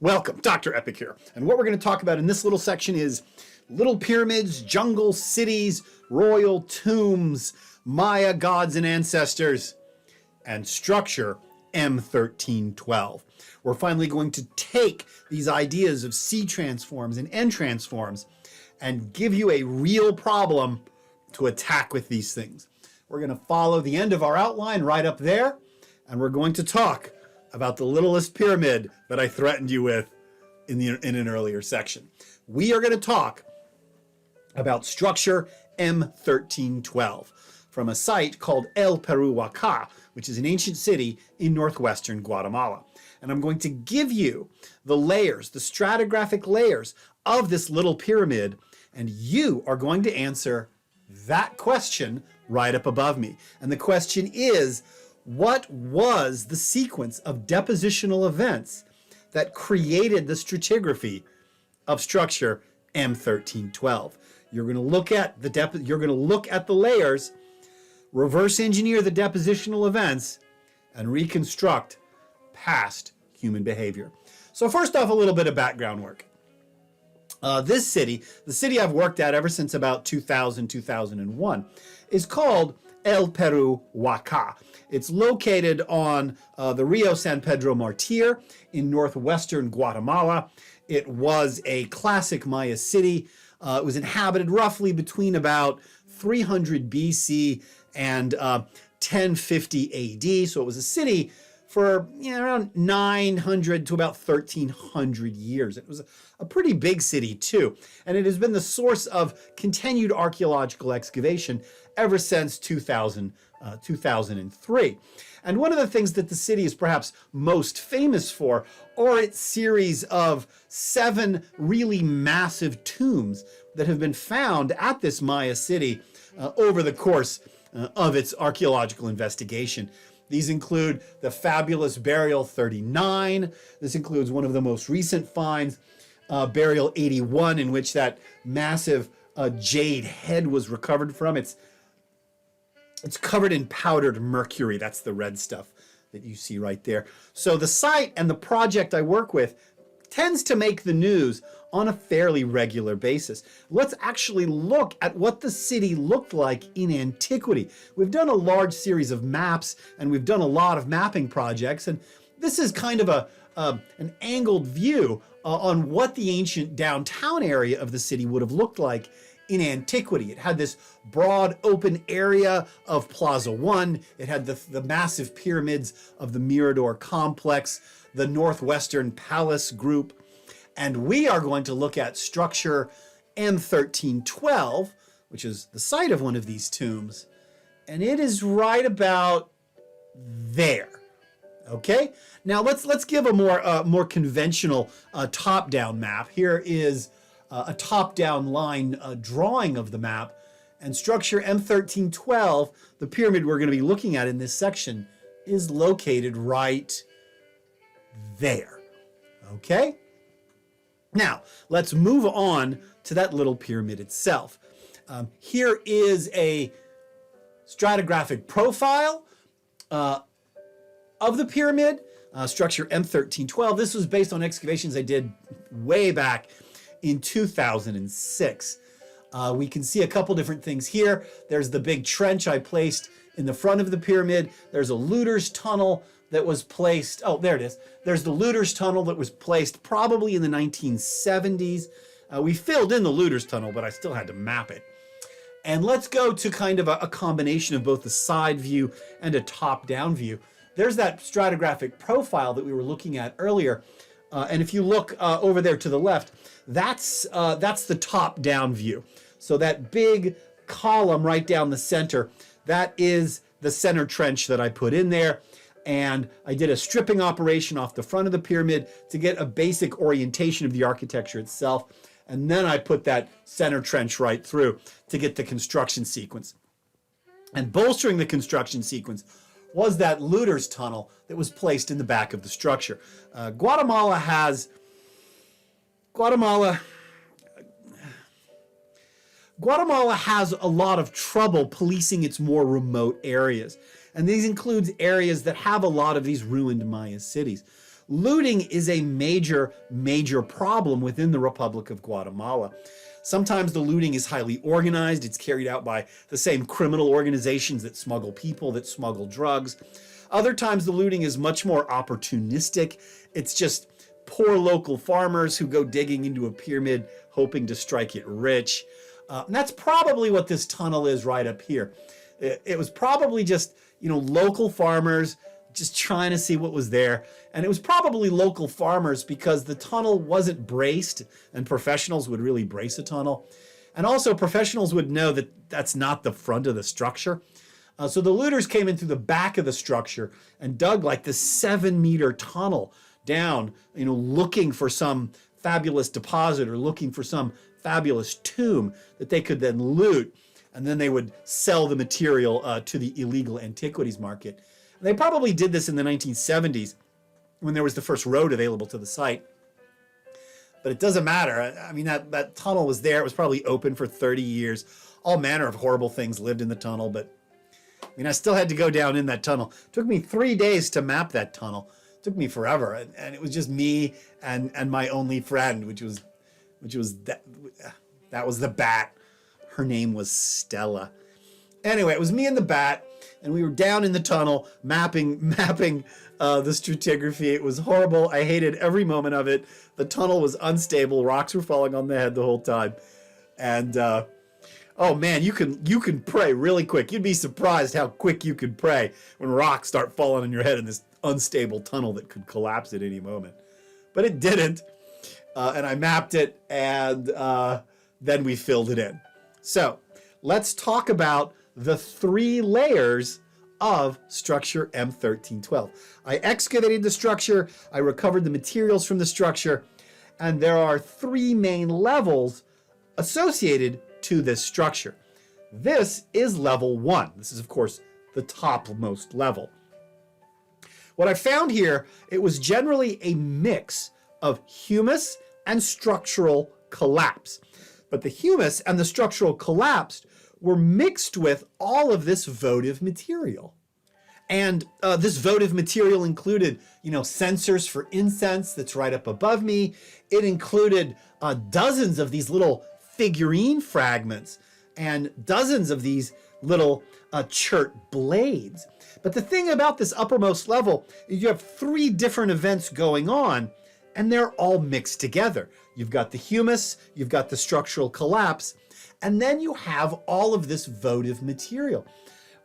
Welcome, Dr. Epic here. And what we're going to talk about in this little section is little pyramids, jungle cities, royal tombs, Maya gods and ancestors, and Structure M13-12. We're finally going to take these ideas of C transforms and N transforms and give you a real problem to attack with these things. We're going to follow the end of our outline right up there, and we're going to talk about the littlest pyramid that I threatened you with in an earlier section. We are going to talk about Structure M13-12 from a site called El Peru-Waka, which is an ancient city in northwestern Guatemala. And I'm going to give you the layers, the stratigraphic layers of this little pyramid, and you are going to answer that question right up above me. And the question is, what was the sequence of depositional events that created the stratigraphy of Structure M13-12? You're going to look at the layers, reverse engineer the depositional events, and reconstruct past human behavior. So first off, a little bit of background work. This city, the city I've worked at ever since about 2000, 2001, is called El Peru-Waka. It's located on the Rio San Pedro Martir in northwestern Guatemala. It was a classic Maya city. It was inhabited roughly between about 300 BC and 1050 AD. So it was a city for around 900 to about 1300 years. It was a pretty big city too. And it has been the source of continued archaeological excavation ever since 2003. And one of the things that the city is perhaps most famous for are its series of 7 really massive tombs that have been found at this Maya city over the course of its archaeological investigation. These include the fabulous Burial 39. This includes one of the most recent finds, Burial 81, in which that massive jade head was recovered from. It's covered in powdered mercury. That's the red stuff that you see right there. So the site and the project I work with tends to make the news on a fairly regular basis. Let's actually look at what the city looked like in antiquity. We've done a large series of maps and we've done a lot of mapping projects, and this is kind of an angled view on what the ancient downtown area of the city would have looked like in antiquity. It had this broad open area of Plaza 1. It had the massive pyramids of the Mirador complex, the Northwestern Palace group. And we are going to look at Structure M13-12, which is the site of one of these tombs. And it is right about there. Okay? Now let's give a more conventional top-down map. Here is a top-down line drawing of the map, and Structure M13-12, the pyramid we're going to be looking at in this section, is located right there. Okay? Now, let's move on to that little pyramid itself. Here is a stratigraphic profile of the pyramid, Structure M13-12. This was based on excavations I did way back in 2006. We can see a couple different things here. There's the big trench I placed in the front of the pyramid. There's a looter's tunnel that was placed. Oh, there it is. There's the looter's tunnel that was placed probably in the 1970s. We filled in the looter's tunnel, but I still had to map it. And let's go to kind of a combination of both the side view and a top-down view. There's that stratigraphic profile that we were looking at earlier. And if you look over there to the left, that's the top-down view. So that big column right down the center, that is the center trench that I put in there. And I did a stripping operation off the front of the pyramid to get a basic orientation of the architecture itself. And then I put that center trench right through to get the construction sequence. And bolstering the construction sequence was that looter's tunnel that was placed in the back of the structure. Guatemala has a lot of trouble policing its more remote areas. And these includes areas that have a lot of these ruined Maya cities. looting is a major, major problem within the Republic of Guatemala. Sometimes the looting is highly organized. It's carried out by the same criminal organizations that smuggle people, that smuggle drugs. Other times the looting is much more opportunistic. It's just poor local farmers who go digging into a pyramid hoping to strike it rich. And that's probably what this tunnel is right up here. It was probably just, local farmers just trying to see what was there. And it was probably local farmers because the tunnel wasn't braced, and professionals would really brace a tunnel. And also professionals would know that that's not the front of the structure. So the looters came in through the back of the structure and dug like this 7-meter tunnel down, looking for some fabulous deposit or looking for some fabulous tomb that they could then loot. And then they would sell the material to the illegal antiquities market. And they probably did this in the 1970s when there was the first road available to the site. But it doesn't matter. I mean, that tunnel was there. It was probably open for 30 years. All manner of horrible things lived in the tunnel. But I still had to go down in that tunnel. It took me 3 days to map that tunnel. It took me forever. And it was just me and my only friend, which was that was the bat. Her name was Stella. Anyway, it was me and the bat, and we were down in the tunnel mapping the stratigraphy. It was horrible. I hated every moment of it. The tunnel was unstable. Rocks were falling on the head the whole time. And oh man, you can pray really quick. You'd be surprised how quick you could pray when rocks start falling on your head in this unstable tunnel that could collapse at any moment. But it didn't. And I mapped it, and then we filled it in. So let's talk about the 3 layers of Structure M13-12. I excavated the structure, I recovered the materials from the structure, and there are 3 main levels associated to this structure. This is level 1. This is, of course, the topmost level. What I found here, it was generally a mix of humus and structural collapse. But the humus and the structural collapse were mixed with all of this votive material. And this votive material included, censers for incense that's right up above me. It included dozens of these little figurine fragments and dozens of these little chert blades. But the thing about this uppermost level is you have 3 different events going on, and they're all mixed together. You've got the humus, you've got the structural collapse, and then you have all of this votive material,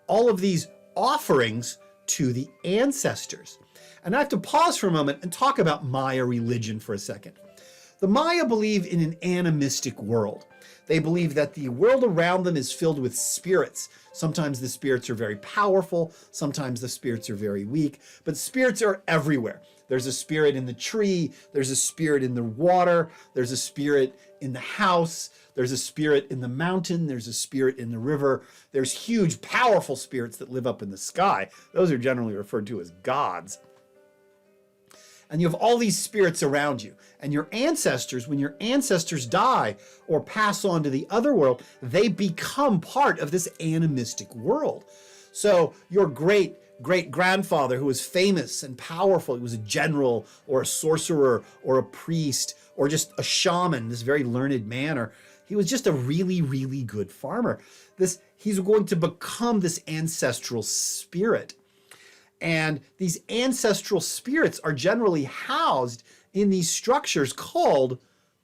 all of these offerings to the ancestors. And I have to pause for a moment and talk about Maya religion for a second. The Maya believe in an animistic world. They believe that the world around them is filled with spirits. Sometimes the spirits are very powerful, sometimes the spirits are very weak, but spirits are everywhere. There's a spirit in the tree, there's a spirit in the water, there's a spirit in the house, there's a spirit in the mountain, there's a spirit in the river. There's huge, powerful spirits that live up in the sky. Those are generally referred to as gods. And you have all these spirits around you. And your ancestors, when your ancestors die or pass on to the other world, they become part of this animistic world. So your great-grandfather, who was famous and powerful, he was a general or a sorcerer or a priest or just a shaman, this very learned man, or he was just a really, really good farmer. He's going to become this ancestral spirit. And these ancestral spirits are generally housed in these structures called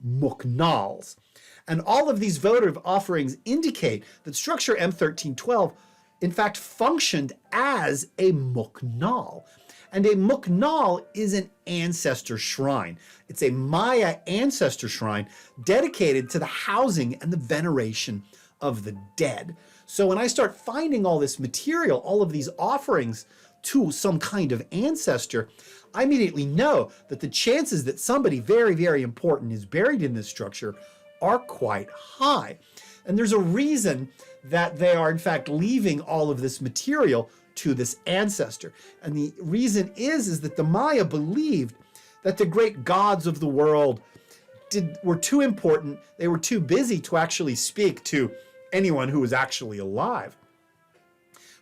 muknals. And all of these votive offerings indicate that Structure M13-12 in fact functioned as a muknal. And a muknal is an ancestor shrine. It's a Maya ancestor shrine dedicated to the housing and the veneration of the dead. So when I start finding all this material, all of these offerings to some kind of ancestor, I immediately know that the chances that somebody very, very important is buried in this structure are quite high. And there's a reason that they are in fact leaving all of this material to this ancestor. And the reason is that the Maya believed that the great gods of the world were too important, they were too busy to actually speak to anyone who was actually alive.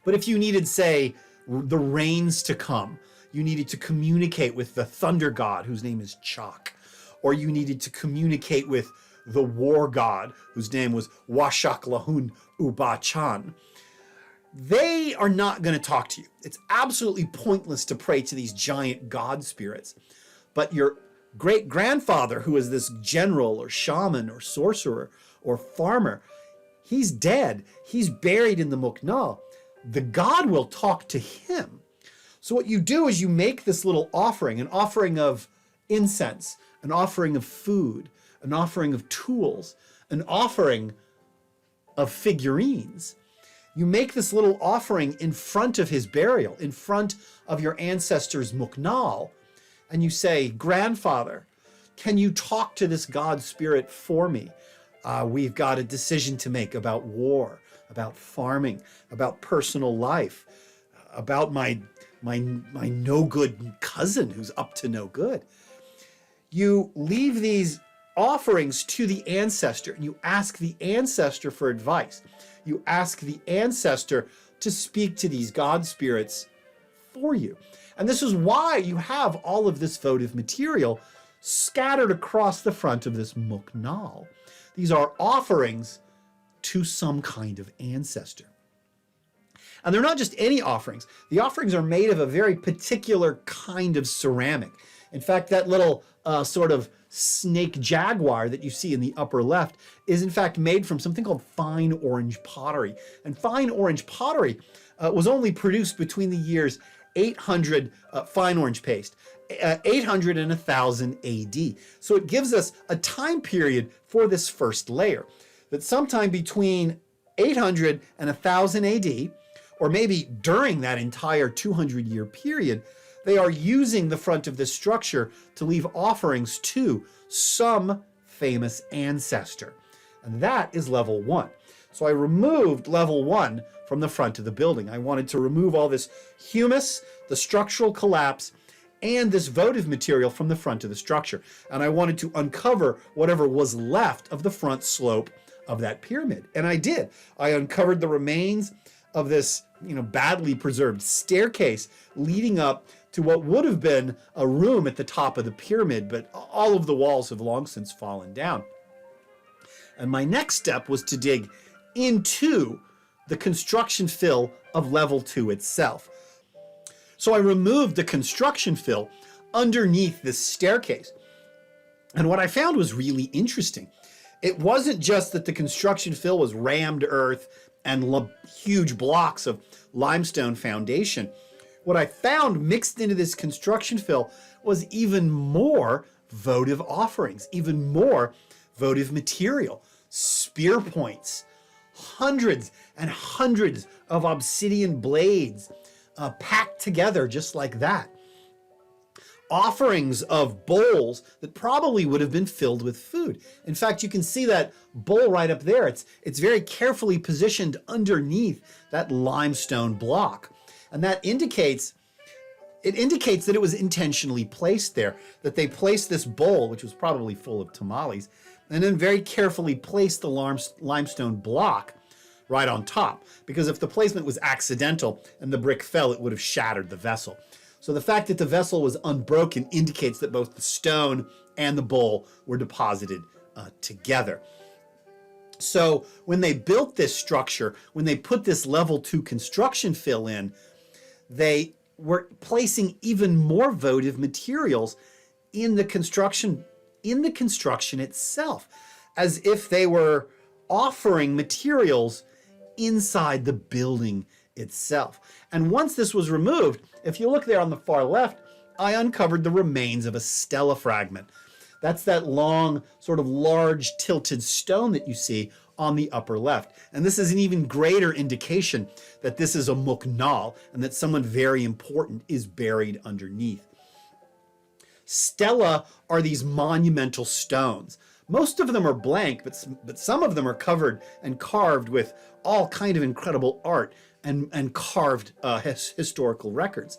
But if you needed, say, the rains to come, you needed to communicate with the thunder god, whose name is Chak, or you needed to communicate with the war god, whose name was Washak Lahun Ubachan. They are not going to talk to you. It's absolutely pointless to pray to these giant god spirits. But your great-grandfather, who is this general or shaman or sorcerer or farmer, he's dead. He's buried in the Muknal. The god will talk to him. So what you do is you make this little offering, an offering of incense, an offering of food, an offering of tools, an offering of figurines. You make this little offering in front of his burial, in front of your ancestor's Muknal, and you say, grandfather, can you talk to this god spirit for me? We've got a decision to make about war, about farming, about personal life, about my no good cousin who's up to no good. You leave these offerings to the ancestor, and you ask the ancestor for advice. You ask the ancestor to speak to these god spirits for you. And this is why you have all of this votive material scattered across the front of this Muknal. These are offerings to some kind of ancestor. And they're not just any offerings. The offerings are made of a very particular kind of ceramic. In fact, that little sort of snake jaguar that you see in the upper left is in fact made from something called fine orange pottery. And fine orange pottery was only produced between the years 800, fine orange paste, 800 and 1000 AD. So it gives us a time period for this first layer, that sometime between 800 and 1000 AD, or maybe during that entire 200-year period, they are using the front of this structure to leave offerings to some famous ancestor. And that is level 1. So I removed level 1 from the front of the building. I wanted to remove all this humus, the structural collapse, and this votive material from the front of the structure. And I wanted to uncover whatever was left of the front slope of that pyramid. And I did. I uncovered the remains of this, badly preserved staircase leading up to what would have been a room at the top of the pyramid, but all of the walls have long since fallen down. And my next step was to dig into the construction fill of level 2 itself. So I removed the construction fill underneath this staircase. And what I found was really interesting. It wasn't just that the construction fill was rammed earth and huge blocks of limestone foundation. What I found mixed into this construction fill was even more votive offerings, even more votive material, spear points, hundreds and hundreds of obsidian blades packed together just like that. Offerings of bowls that probably would have been filled with food. In fact, you can see that bowl right up there. It's very carefully positioned underneath that limestone block. And that indicates that it was intentionally placed there, that they placed this bowl, which was probably full of tamales, and then very carefully placed the limestone block right on top. Because if the placement was accidental and the brick fell, it would have shattered the vessel. So the fact that the vessel was unbroken indicates that both the stone and the bowl were deposited together. So when they built this structure, when they put this level 2 construction fill in, they were placing even more votive materials in the construction itself, as if they were offering materials inside the building itself. And once this was removed, if you look there on the far left, I uncovered the remains of a stela fragment. That's that long, sort of large tilted stone that you see on the upper left. And this is an even greater indication that this is a muknal and that someone very important is buried underneath. Stela are these monumental stones. Most of them are blank, but some of them are covered and carved with all kind of incredible art and carved historical records.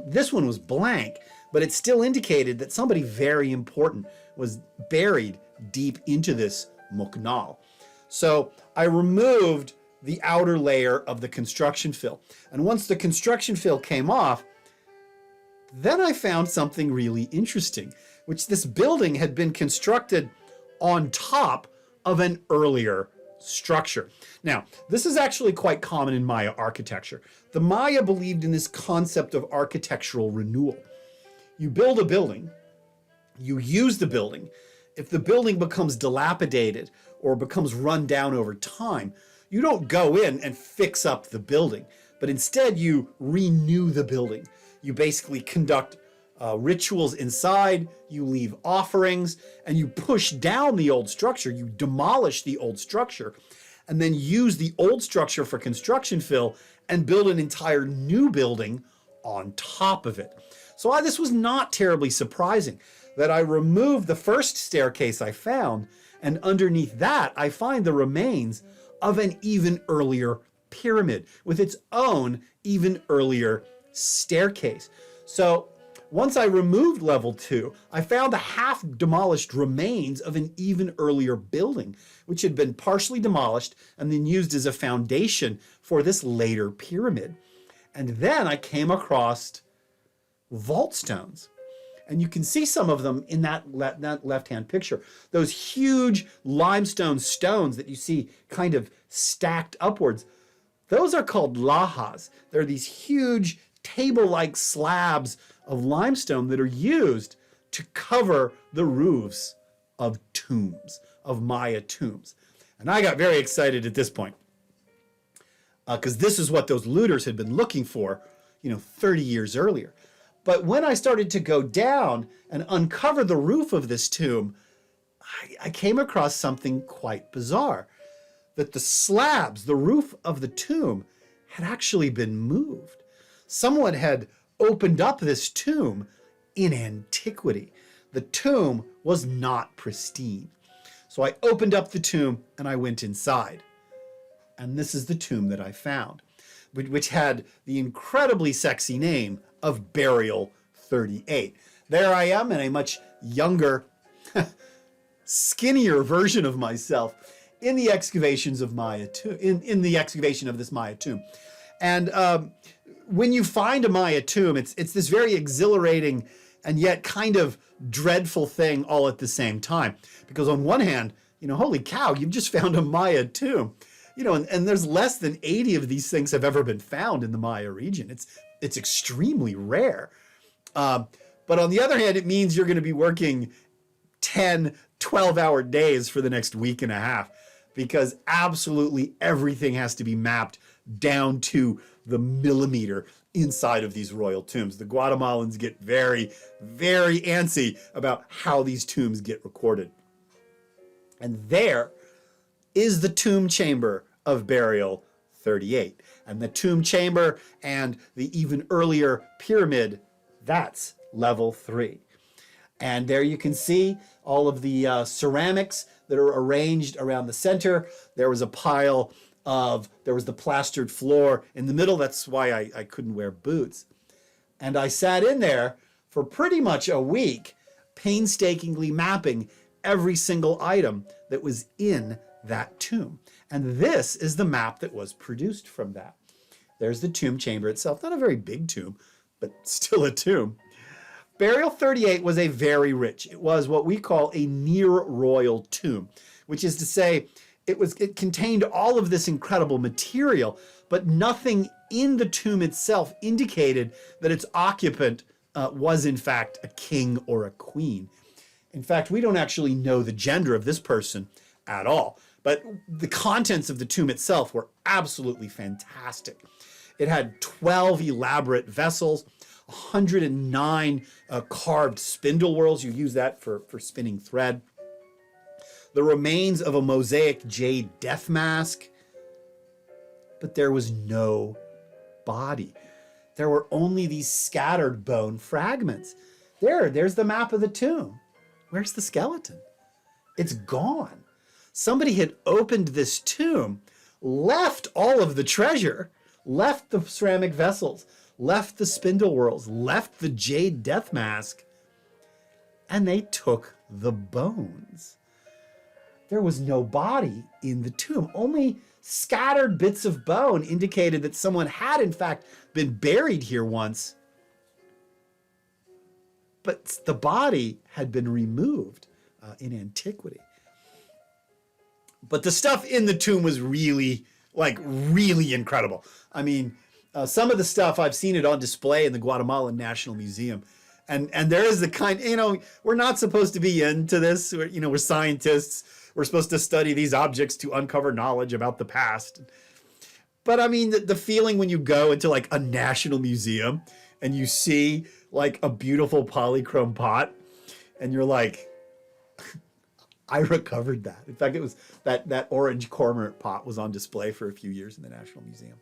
This one was blank, but it still indicated that somebody very important was buried deep into this muknal. So I removed the outer layer of the construction fill. And once the construction fill came off, Then I found something really interesting, which this building had been constructed on top of an earlier structure. Now, this is actually quite common in Maya architecture. The Maya believed in this concept of architectural renewal. You build a building, you use the building. If the building becomes dilapidated or becomes run down over time, you don't go in and fix up the building, but instead you renew the building. You basically conduct rituals inside, you leave offerings, and you push down the old structure. You demolish the old structure and then use the old structure for construction fill and build an entire new building on top of it. So this was not terribly surprising that I removed the first staircase I found, and underneath that I find the remains of an even earlier pyramid with its own even earlier staircase. So once I removed level 2, I found the half demolished remains of an even earlier building, which had been partially demolished and then used as a foundation for this later pyramid. And then I came across vault stones. And you can see some of them in that left-hand picture. Those huge limestone stones that you see kind of stacked upwards, those are called lahas. They're these huge table-like slabs of limestone that are used to cover the roofs of tombs, of Maya tombs. And I got very excited at this point because this is what those looters had been looking for, 30 years earlier. But when I started to go down and uncover the roof of this tomb, I came across something quite bizarre. That the slabs, the roof of the tomb, had actually been moved. Someone had opened up this tomb in antiquity. The tomb was not pristine. So I opened up the tomb and I went inside. And this is the tomb that I found, which had the incredibly sexy name of Burial 38. There I am in a much younger, skinnier version of myself in the excavations of Maya tomb, in the excavation of this Maya tomb. And when you find a Maya tomb, it's this very exhilarating and yet kind of dreadful thing all at the same time. Because on one hand, holy cow, you've just found a Maya tomb. And there's less than 80 of these things have ever been found in the Maya region. It's extremely rare. But on the other hand, it means you're going to be working 10, 12-hour days for the next week and a half because absolutely everything has to be mapped down to the millimeter inside of these royal tombs. The Guatemalans get very, very antsy about how these tombs get recorded. And there is the tomb chamber of Burial 38. And the tomb chamber and the even earlier pyramid, that's level 3. And there you can see all of the ceramics that are arranged around the center. There was a pile there was the plastered floor in the middle. That's why I couldn't wear boots. And I sat in there for pretty much a week, painstakingly mapping every single item that was in that tomb. And this is the map that was produced from that. There's the tomb chamber itself. Not a very big tomb, but still a tomb. Burial 38 was a very rich. It was what we call a near royal tomb, which is to say it contained all of this incredible material, but nothing in the tomb itself indicated that its occupant was in fact a king or a queen. In fact, we don't actually know the gender of this person at all, but the contents of the tomb itself were absolutely fantastic. It had 12 elaborate vessels, 109 carved spindle whorls. You use that for spinning thread. The remains of a mosaic jade death mask. But there was no body. There were only these scattered bone fragments. There's the map of the tomb. Where's the skeleton? It's gone. Somebody had opened this tomb, left all of the treasure, left the ceramic vessels, left the spindle whorls, left the jade death mask, and they took the bones. There was no body in the tomb. Only scattered bits of bone indicated that someone had in fact been buried here once. but the body had been removed in antiquity. But the stuff in the tomb was really, like, really incredible. I mean, some of the stuff, I've seen it on display in the Guatemalan National Museum. And there is the kind, we're not supposed to be into this. We're scientists. We're supposed to study these objects to uncover knowledge about the past. But I mean, the feeling when you go into like a national museum and you see like a beautiful polychrome pot and you're like, I recovered that. In fact, it was that orange cormorant pot was on display for a few years in the National Museum.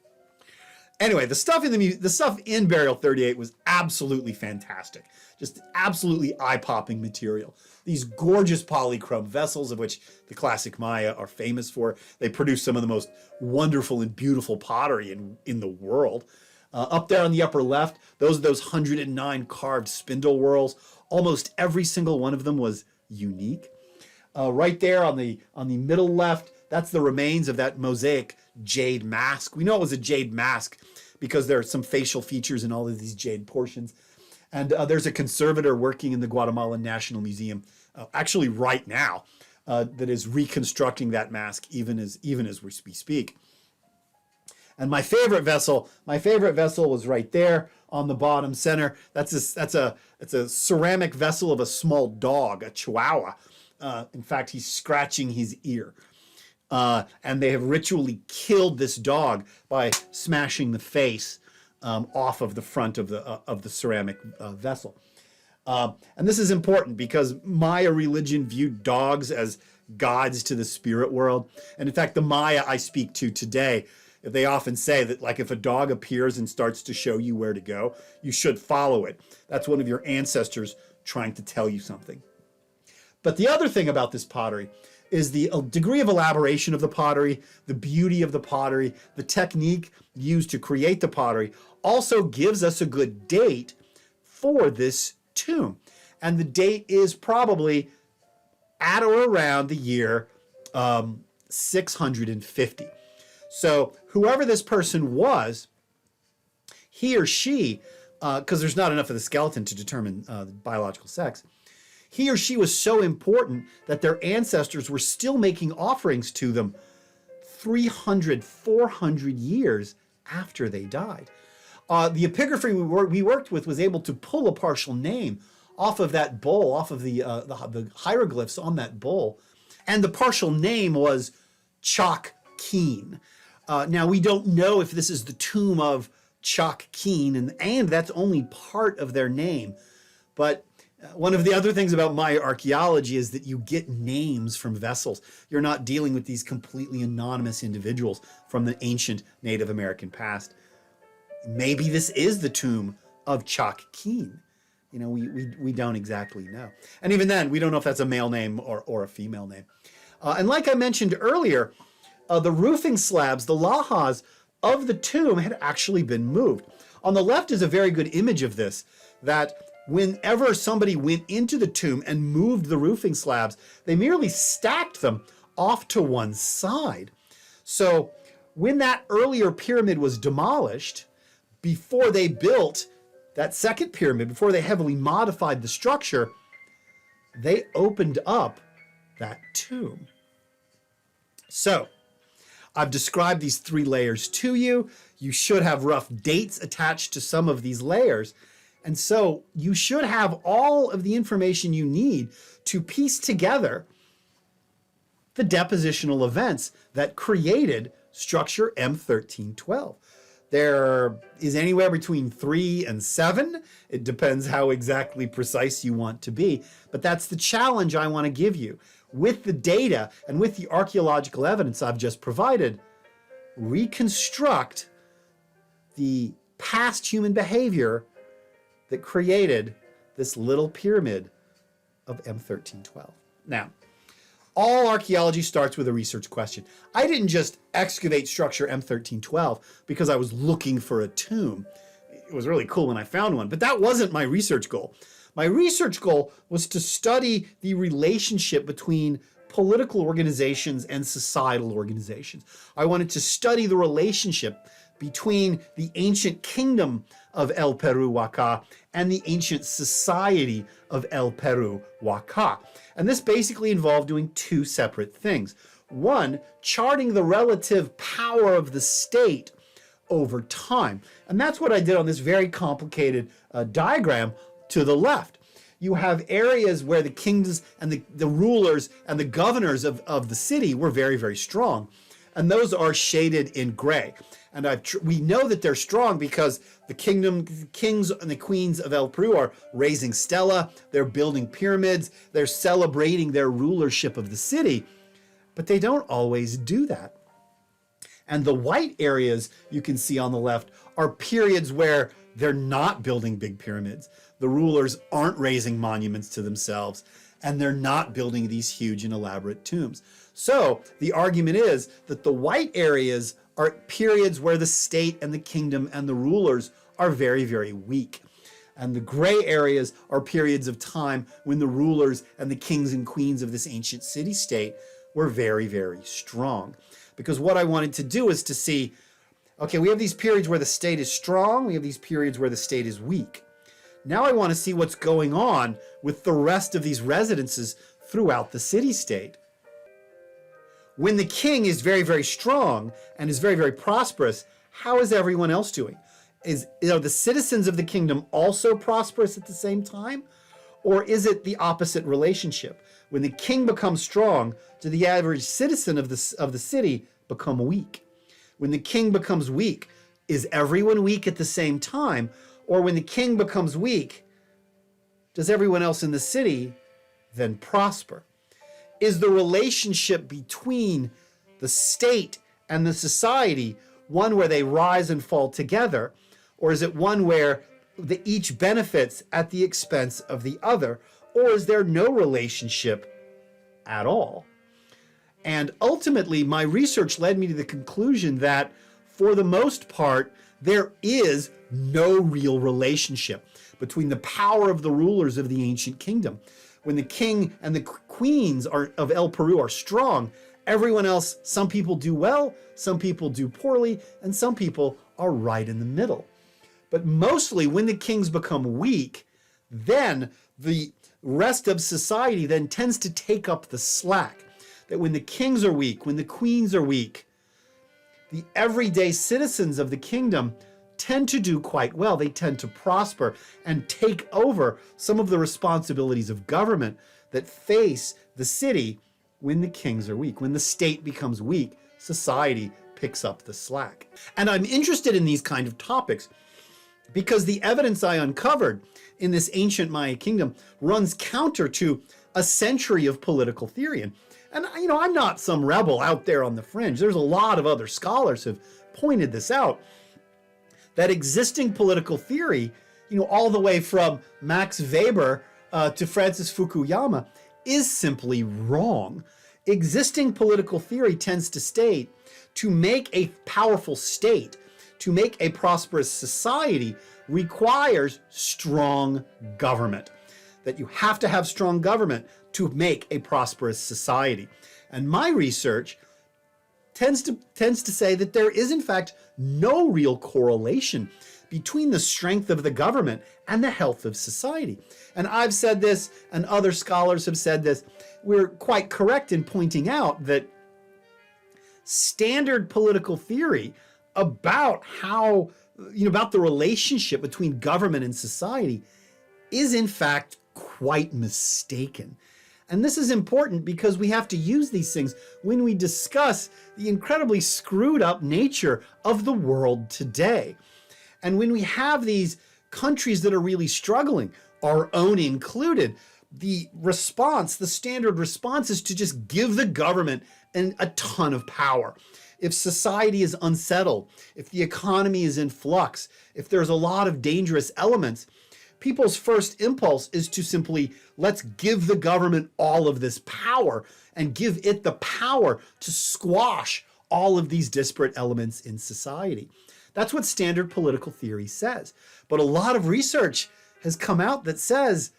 Anyway, the stuff in Burial 38 was absolutely fantastic. Just absolutely eye-popping material. These gorgeous polychrome vessels, of which the classic Maya are famous for. They produce some of the most wonderful and beautiful pottery in the world. Up there on the upper left, those 109 carved spindle whorls. Almost every single one of them was unique. Right there on the middle left, that's the remains of that mosaic jade mask. We know it was a jade mask because there are some facial features in all of these jade portions. And there's a conservator working in the Guatemalan National Museum, actually right now, that is reconstructing that mask even as we speak. And my favorite vessel was right there on the bottom center. It's a ceramic vessel of a small dog, a Chihuahua. In fact, he's scratching his ear. And they have ritually killed this dog by smashing the face off of the front of the ceramic vessel. And this is important because Maya religion viewed dogs as gods to the spirit world. And in fact, the Maya I speak to today, they often say that, like, if a dog appears and starts to show you where to go, you should follow it. That's one of your ancestors trying to tell you something. But the other thing about this pottery is the degree of elaboration of the pottery, the beauty of the pottery, the technique used to create the pottery also gives us a good date for this tomb. And the date is probably at or around the year 650. So whoever this person was, he or she, because there's not enough of the skeleton to determine the biological sex, he or she was so important that their ancestors were still making offerings to them 300, 400 years after they died. The epigraphy we worked with was able to pull a partial name off of that bowl, off of the hieroglyphs on that bowl. And the partial name was Chak Keen. Now, we don't know if this is the tomb of Chak Keen, and that's only part of their name. But one of the other things about Maya archaeology is that you get names from vessels. You're not dealing with these completely anonymous individuals from the ancient Native American past. Maybe this is the tomb of Chak Keen. We don't exactly know. And even then, we don't know if that's a male name or a female name. And like I mentioned earlier, the roofing slabs, the lahas of the tomb had actually been moved. On the left is a very good image of this, that whenever somebody went into the tomb and moved the roofing slabs, they merely stacked them off to one side. So when that earlier pyramid was demolished, before they built that second pyramid, before they heavily modified the structure, they opened up that tomb. So I've described these three layers to you. You should have rough dates attached to some of these layers. And so you should have all of the information you need to piece together the depositional events that created Structure M13-12. There is anywhere between 3 and 7. It depends how exactly precise you want to be. But that's the challenge I want to give you. With the data and with the archaeological evidence I've just provided, reconstruct the past human behavior that created this little pyramid of M13-12. Now, all archaeology starts with a research question. I didn't just excavate Structure M13-12 because I was looking for a tomb. It was really cool when I found one, but that wasn't my research goal. My research goal was to study the relationship between political organizations and societal organizations. I wanted to study the relationship between the ancient kingdom of El Peru-Waka and the ancient society of El Peru-Waka. And this basically involved doing two separate things. One, charting the relative power of the state over time. And that's what I did on this very complicated diagram to the left. You have areas where the kings and the rulers and the governors of the city were very, very strong. And those are shaded in gray. And we know that they're strong because the kings and the queens of El Peru are raising stela, they're building pyramids, they're celebrating their rulership of the city, but they don't always do that. And the white areas you can see on the left are periods where they're not building big pyramids. The rulers aren't raising monuments to themselves, and they're not building these huge and elaborate tombs. So the argument is that the white areas are periods where the state and the kingdom and the rulers are very, very weak. And the gray areas are periods of time when the rulers and the kings and queens of this ancient city-state were very, very strong. Because what I wanted to do is to see, okay, we have these periods where the state is strong, we have these periods where the state is weak. Now I want to see what's going on with the rest of these residences throughout the city-state. When the king is very, very strong and is very, very prosperous, how is everyone else doing? Are the citizens of the kingdom also prosperous at the same time? Or is it the opposite relationship? When the king becomes strong, do the average citizen of the city become weak? When the king becomes weak, is everyone weak at the same time? Or when the king becomes weak, does everyone else in the city then prosper? Is the relationship between the state and the society one where they rise and fall together? Or is it one where each benefits at the expense of the other? Or is there no relationship at all? And ultimately, my research led me to the conclusion that for the most part, there is no real relationship between the power of the rulers of the ancient kingdom. When the king and the queens of El Peru are strong, everyone else, some people do well, some people do poorly, and some people are right in the middle. But mostly when the kings become weak, then the rest of society then tends to take up the slack. That when the kings are weak, when the queens are weak, the everyday citizens of the kingdom tend to do quite well. They tend to prosper and take over some of the responsibilities of government that face the city when the kings are weak. When the state becomes weak, society picks up the slack. And I'm interested in these kind of topics because the evidence I uncovered in this ancient Maya kingdom runs counter to a century of political theory. And I'm not some rebel out there on the fringe. There's a lot of other scholars who've pointed this out, that existing political theory, all the way from Max Weber to Francis Fukuyama, is simply wrong. Existing political theory tends to state to make a powerful state, to make a prosperous society, requires strong government. That you have to have strong government to make a prosperous society. And my research tends to say that there is in fact no real correlation between the strength of the government and the health of society. And I've said this, and other scholars have said this. We're quite correct in pointing out that standard political theory about about the relationship between government and society is in fact quite mistaken. And this is important because we have to use these things when we discuss the incredibly screwed up nature of the world today. And when we have these countries that are really struggling, our own included, the standard response is to just give the government a ton of power. If society is unsettled, if the economy is in flux, if there's a lot of dangerous elements, people's first impulse is to simply, let's give the government all of this power and give it the power to squash all of these disparate elements in society. That's what standard political theory says. But a lot of research has come out that says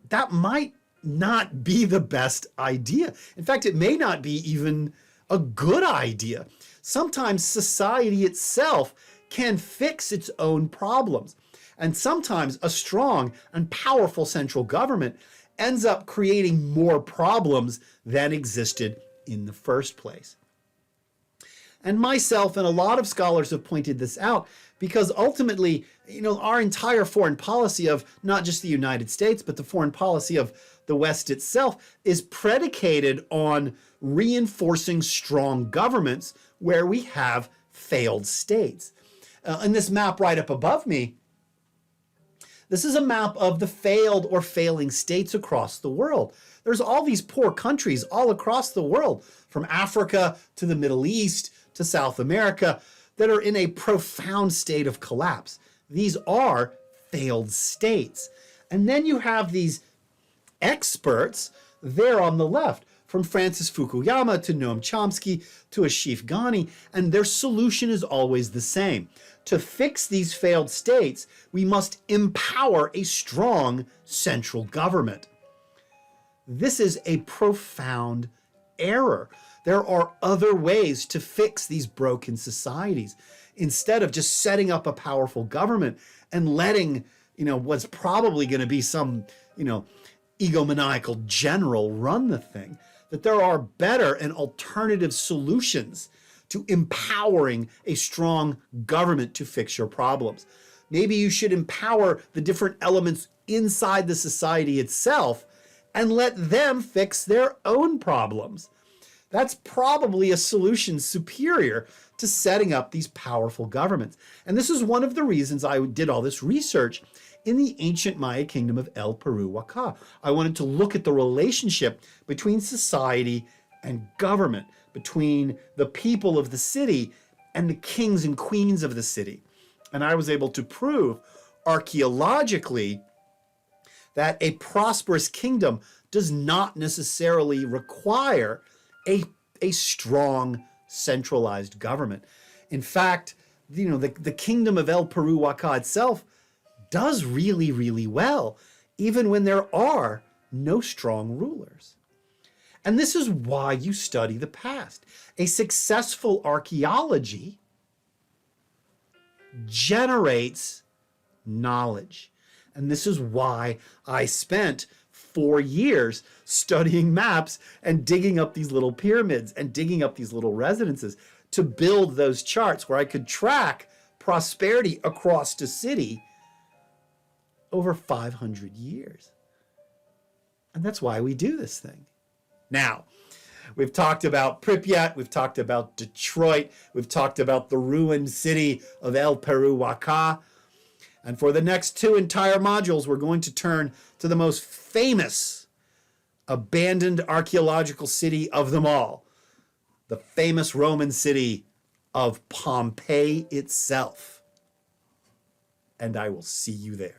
that might not be the best idea. In fact, it may not be even a good idea. Sometimes society itself can fix its own problems. And sometimes a strong and powerful central government ends up creating more problems than existed in the first place. And myself and a lot of scholars have pointed this out because ultimately, our entire foreign policy of not just the United States, but the foreign policy of the West itself is predicated on reinforcing strong governments where we have failed states. In this map right up above me, this is a map of the failed or failing states across the world. There's all these poor countries all across the world, from Africa to the Middle East to South America, that are in a profound state of collapse. These are failed states. And then you have these experts there on the left, from Francis Fukuyama to Noam Chomsky to Asif Ghani, and their solution is always the same. To fix these failed states, we must empower a strong central government. This is a profound error. There are other ways to fix these broken societies. Instead of just setting up a powerful government and letting, what's probably going to be some, egomaniacal general run the thing, that there are better and alternative solutions to empowering a strong government to fix your problems. Maybe you should empower the different elements inside the society itself and let them fix their own problems. That's probably a solution superior to setting up these powerful governments. And this is one of the reasons I did all this research in the ancient Maya kingdom of El Peru-Waka. I wanted to look at the relationship between society and government, between the people of the city and the kings and queens of the city. And I was able to prove archaeologically that a prosperous kingdom does not necessarily require a strong centralized government. In fact, the kingdom of El Peru-Waka itself does really, really well, even when there are no strong rulers. And this is why you study the past. A successful archaeology generates knowledge. And this is why I spent 4 years studying maps and digging up these little pyramids and digging up these little residences to build those charts where I could track prosperity across the city over 500 years. And that's why we do this thing. Now, we've talked about Pripyat, we've talked about Detroit, we've talked about the ruined city of El Peru-Waka. And for the next 2 entire modules, we're going to turn to the most famous abandoned archaeological city of them all, the famous Roman city of Pompeii itself. And I will see you there.